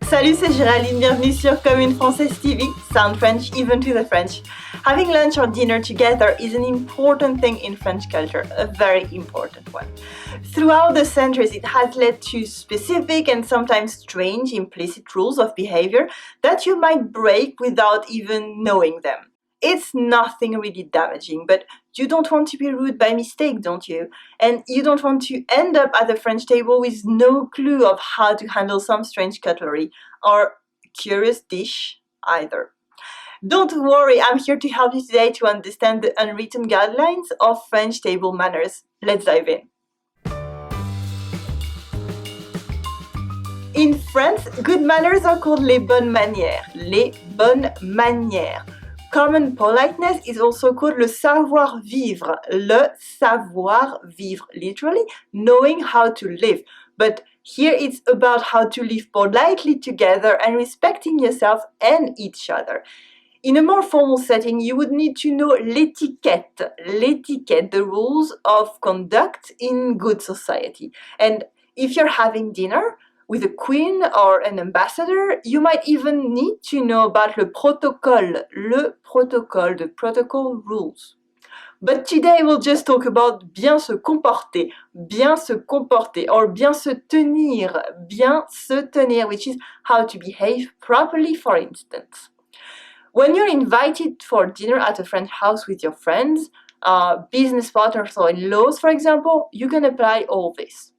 Salut, c'est Géraldine, bienvenue sur Comme une Française TV, Sound French even to the French. Having lunch or dinner together is an important thing in French culture, a very important one. Throughout the centuries, it has led to specific and sometimes strange implicit rules of behavior that you might break without even knowing them. It's nothing really damaging, but you don't want to be rude by mistake, don't you? And you don't want to end up at the French table with no clue of how to handle some strange cutlery or curious dish either. Don't worry, I'm here to help you today to understand the unwritten guidelines of French table manners. Let's dive in. In France, good manners are called les bonnes manières. Les bonnes manières. Common politeness is also called le savoir-vivre. Le savoir-vivre, literally, knowing how to live. But here it's about how to live politely together and respecting yourself and each other. In a more formal setting, you would need to know l'étiquette. L'étiquette, the rules of conduct in good society. And if you're having dinner with a queen or an ambassador, you might even need to know about le protocole, the protocol rules. But today we'll just talk about bien se comporter, or bien se tenir, which is how to behave properly, for instance. When you're invited for dinner at a friend's house with your friends, business partners or in-laws, for example, you can apply all this.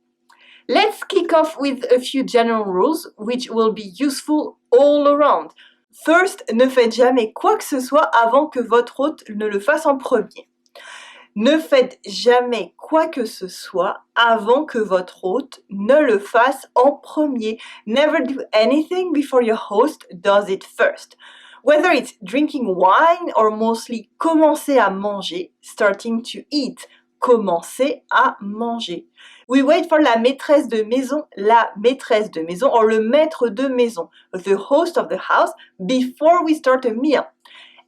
Let's kick off with a few general rules which will be useful all around. First, ne faites jamais quoi que ce soit avant que votre hôte ne le fasse en premier. Ne faites jamais quoi que ce soit avant que votre hôte ne le fasse en premier. Never do anything before your host does it first. Whether it's drinking wine or mostly commencer à manger, starting to eat. Commencer à manger. We wait for la maîtresse de maison, or le maître de maison, the host of the house, before we start a meal.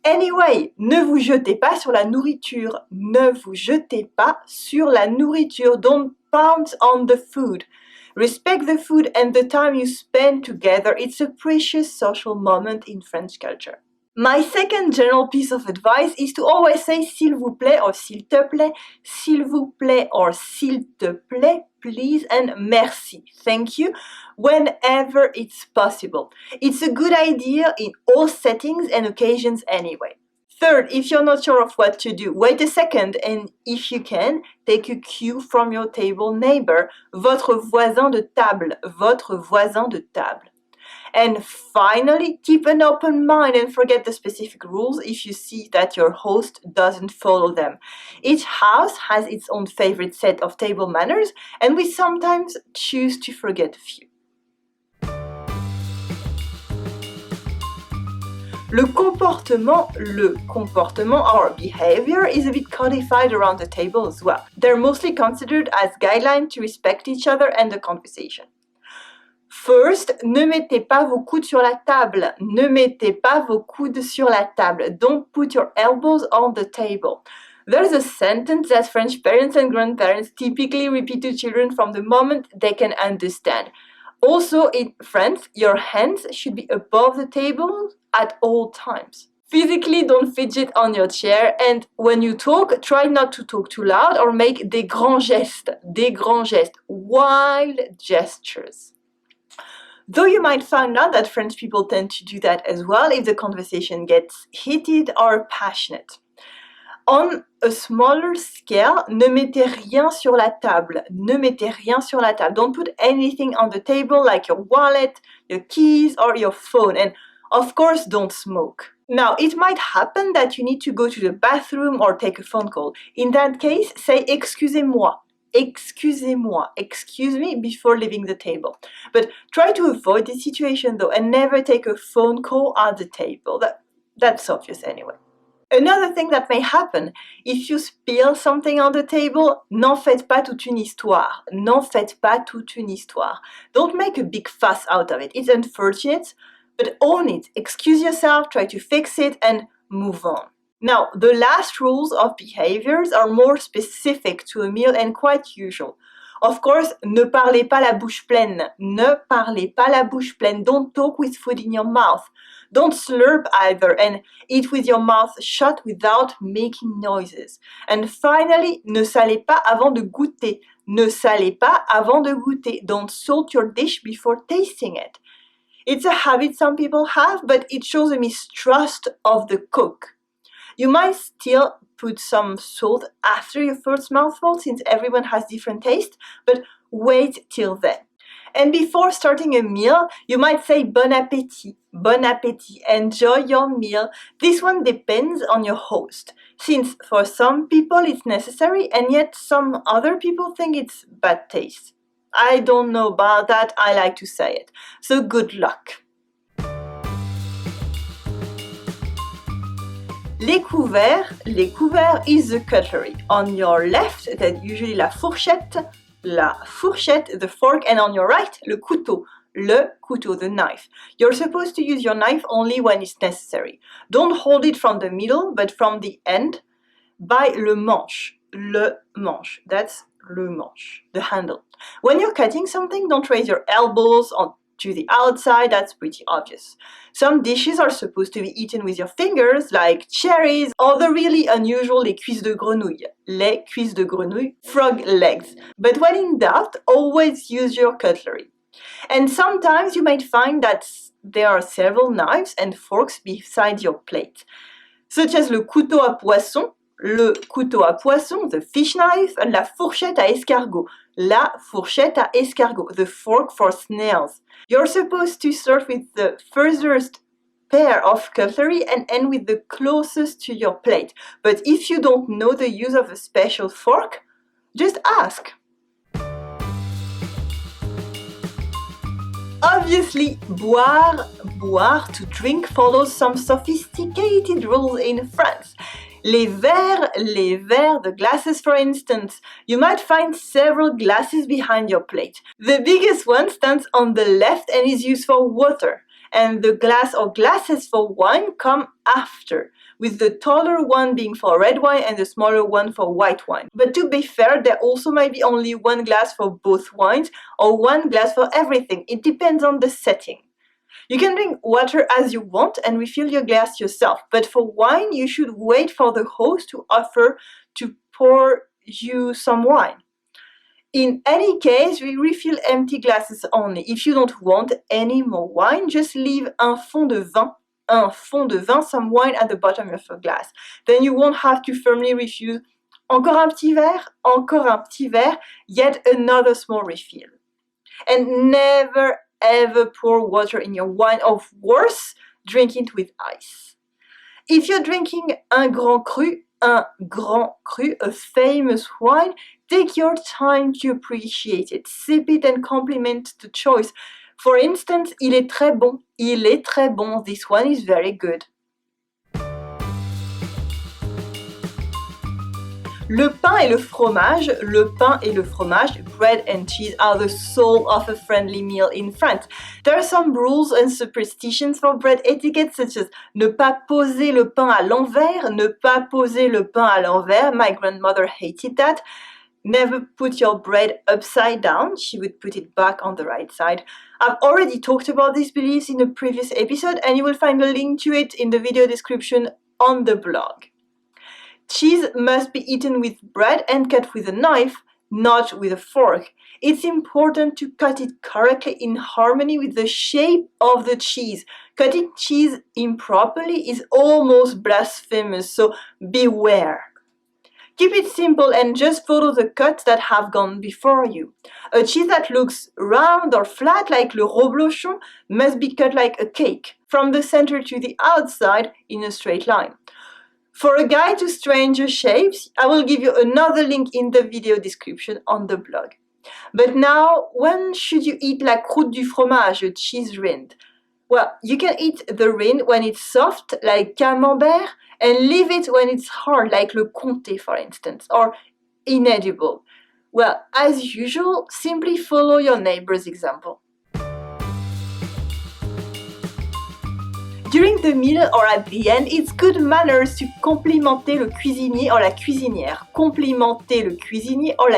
Anyway, ne vous jetez pas sur la nourriture. Ne vous jetez pas sur la nourriture. Don't pounce on the food. Respect the food and the time you spend together. It's a precious social moment in French culture. My second general piece of advice is to always say s'il vous plaît or s'il te plaît, s'il vous plaît or s'il te plaît, please, and merci, thank you, whenever it's possible. It's a good idea in all settings and occasions anyway. Third, if you're not sure of what to do, wait a second and if you can, take a cue from your table neighbor, votre voisin de table, votre voisin de table. And finally, keep an open mind and forget the specific rules if you see that your host doesn't follow them. Each house has its own favorite set of table manners, and we sometimes choose to forget a few. Le comportement or behavior is a bit codified around the table as well. They're mostly considered as guidelines to respect each other and the conversation. First, ne mettez pas vos coudes sur la table. Ne mettez pas vos coudes sur la table. Don't put your elbows on the table. There's a sentence that French parents and grandparents typically repeat to children from the moment they can understand. Also, in France, your hands should be above the table at all times. Physically, don't fidget on your chair, and when you talk, try not to talk too loud or make des grands gestes, wild gestures. Though you might find out that French people tend to do that as well if the conversation gets heated or passionate. On a smaller scale, ne mettez rien sur la table. Ne mettez rien sur la table. Don't put anything on the table like your wallet, your keys, or your phone. And of course, don't smoke. Now, it might happen that you need to go to the bathroom or take a phone call. In that case, say excusez-moi. Excusez-moi, excuse me before leaving the table. But try to avoid this situation though and never take a phone call at the table. That's obvious anyway. Another thing that may happen, if you spill something on the table, n'en faites pas toute une histoire. N'en faites pas toute une histoire. Don't make a big fuss out of it. It's unfortunate, but own it. Excuse yourself, try to fix it, and move on. Now, the last rules of behaviors are more specific to a meal and quite usual. Of course, ne parlez pas la bouche pleine. Ne parlez pas la bouche pleine. Don't talk with food in your mouth. Don't slurp either, and eat with your mouth shut without making noises. And finally, ne salez pas avant de goûter. Ne salez pas avant de goûter. Don't salt your dish before tasting it. It's a habit some people have, but it shows a mistrust of the cook. You might still put some salt after your first mouthful since everyone has different taste, but wait till then. And before starting a meal, you might say bon appétit, bon appétit, enjoy your meal. This one depends on your host, since for some people it's necessary and yet some other people think it's bad taste. I don't know about that, I like to say it. So good luck. Les couverts is the cutlery. On your left, that's usually la fourchette, the fork, and on your right, le couteau, the knife. You're supposed to use your knife only when it's necessary. Don't hold it from the middle, but from the end by le manche, that's le manche, the handle. When you're cutting something, don't raise your elbows to the outside, that's pretty obvious. Some dishes are supposed to be eaten with your fingers, like cherries, or the really unusual les cuisses de grenouille, frog legs. But when in doubt, always use your cutlery. And sometimes you might find that there are several knives and forks beside your plate, such as le couteau à poisson, the fish knife, and la fourchette à escargot, the fork for snails. You're supposed to start with the furthest pair of cutlery and end with the closest to your plate. But if you don't know the use of a special fork, just ask. Obviously, boire, to drink, follows some sophisticated rules in France. Les verres, the glasses for instance. You might find several glasses behind your plate. The biggest one stands on the left and is used for water, and the glass or glasses for wine come after, with the taller one being for red wine and the smaller one for white wine. But to be fair, there also might be only one glass for both wines or one glass for everything. It depends on the setting. You can drink water as you want and refill your glass yourself, but for wine you should wait for the host to offer to pour you some wine. In any case, we refill empty glasses only. If you don't want any more wine, just leave un fond de vin, some wine at the bottom of your glass. Then you won't have to firmly refuse encore un petit verre, yet another small refill. And never ever pour water in your wine, or worse, drink it with ice. If you're drinking un grand cru, a famous wine, take your time to appreciate it, sip it and compliment the choice. For instance, il est très bon, this one is very good. Le pain et le fromage, bread and cheese, are the soul of a friendly meal in France. There are some rules and superstitions for bread etiquette, such as ne pas poser le pain à l'envers. My grandmother hated that. Never put your bread upside down. She would put it back on the right side. I've already talked about these beliefs in a previous episode, and you will find a link to it in the video description on the blog. Cheese must be eaten with bread and cut with a knife, not with a fork. It's important to cut it correctly in harmony with the shape of the cheese. Cutting cheese improperly is almost blasphemous, so beware. Keep it simple and just follow the cuts that have gone before you. A cheese that looks round or flat like le reblochon must be cut like a cake, from the center to the outside in a straight line. For a guide to stranger shapes, I will give you another link in the video description on the blog. But now, when should you eat la croûte du fromage, a cheese rind? Well, you can eat the rind when it's soft, like camembert, and leave it when it's hard, like le comté, for instance, or inedible. Well, as usual, simply follow your neighbor's example. During the meal or at the end, it's good manners to complimenter le cuisinier or la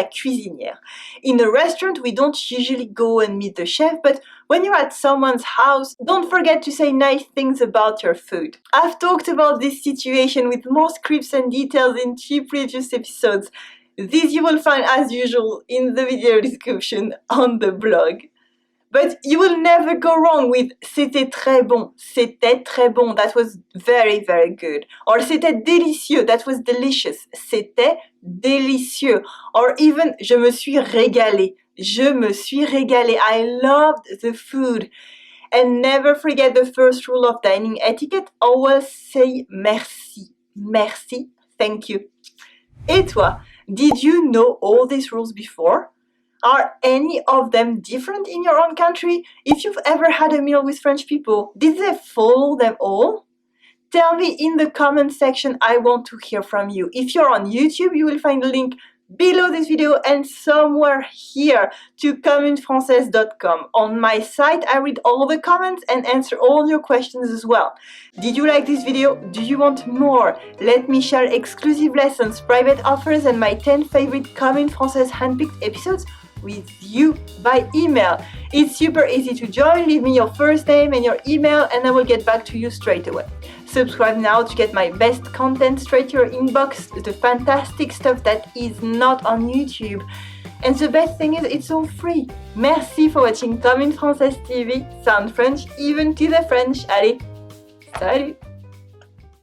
cuisinière. In a restaurant, we don't usually go and meet the chef, but when you're at someone's house, don't forget to say nice things about your food. I've talked about this situation with more scripts and details in 2 previous episodes. These you will find as usual in the video description on the blog. But you will never go wrong with c'était très bon. C'était très bon. That was very, very good. Or c'était délicieux. That was delicious. C'était délicieux. Or even je me suis régalé. Je me suis régalé. I loved the food. And never forget the first rule of dining etiquette. Always say merci. Merci. Thank you. Et toi, did you know all these rules before? Are any of them different in your own country? If you've ever had a meal with French people, did they follow them all? Tell me in the comment section, I want to hear from you. If you're on YouTube, you will find a link below this video and somewhere here to communefrancaise.com. On my site, I read all the comments and answer all your questions as well. Did you like this video? Do you want more? Let me share exclusive lessons, private offers, and my 10 favorite Commune Française handpicked episodes with you by email. It's super easy to join. Leave me your first name and your email and I will get back to you straight away. Subscribe now to get my best content straight to your inbox, the fantastic stuff that is not on YouTube. And the best thing is it's all free. Merci for watching Commune Française TV. Sound French even to the French. Allez, salut!